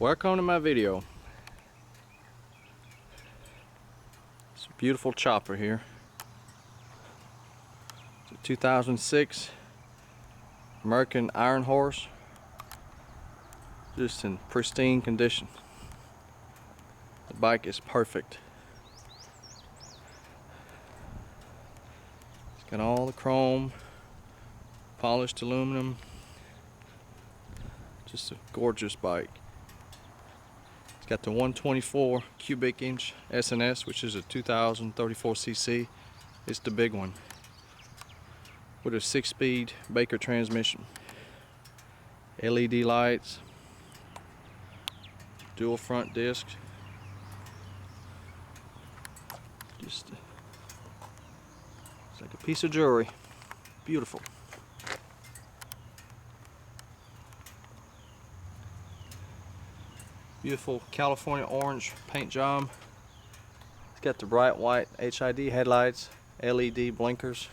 Welcome to my video. It's a beautiful chopper here. It's a 2006 American Ironhorse, just in pristine condition. The bike is perfect. It's got all the chrome, polished aluminum. Just a gorgeous bike. It's got the 124 cubic inch SNS, which is a 2034cc. It's the big one, with a 6-speed Baker transmission. LED lights, dual front discs. Just it's like a piece of jewelry. Beautiful. Beautiful California orange paint job. It's got the bright white HID headlights, LED blinkers.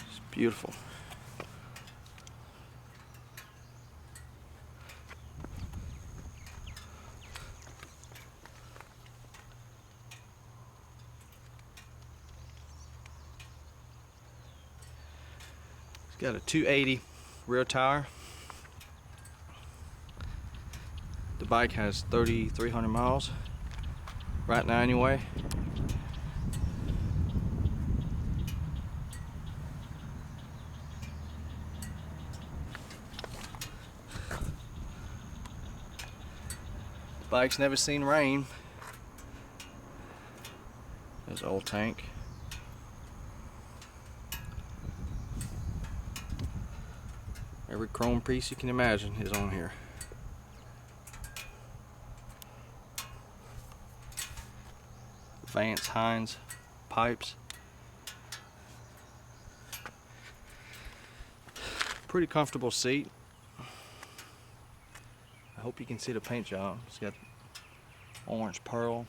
It's beautiful. It's got a 280 rear tire. The bike has 3,300 miles right now anyway. The bike's never seen rain. There's an old tank. Every chrome piece you can imagine is on here. Vance Hines pipes. Pretty comfortable seat. I hope you can see the paint job. It's got orange pearl.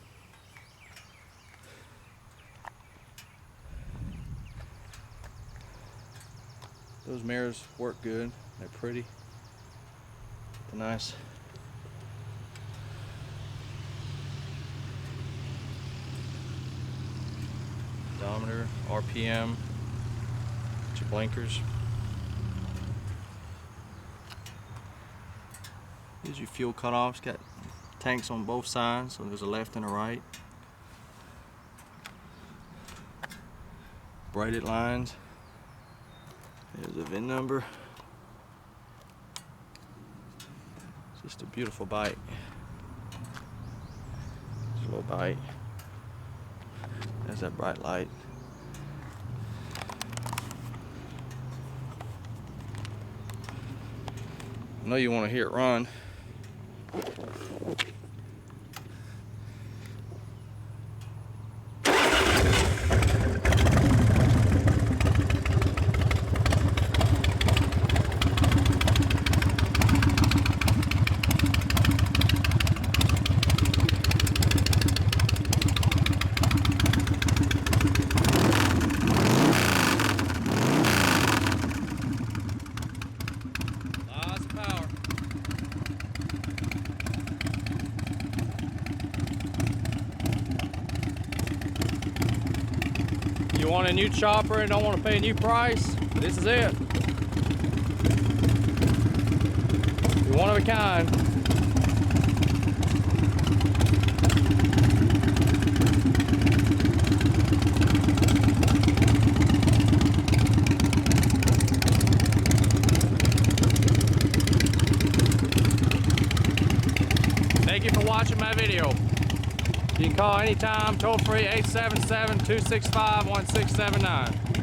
Those mirrors work good. They're pretty. They're nice. Odometer, RPM, your blinkers. Here's your fuel cutoffs. Got tanks on both sides, so there's a left and a right. Braided lines. There's the VIN number. It's just a beautiful bike. It's a little bite. There's that bright light. I know you want to hear it run. You want a new chopper and don't want to pay a new price? This is it. You're one of a kind. Thank you for watching my video. You can call anytime, toll free 877-265-1679.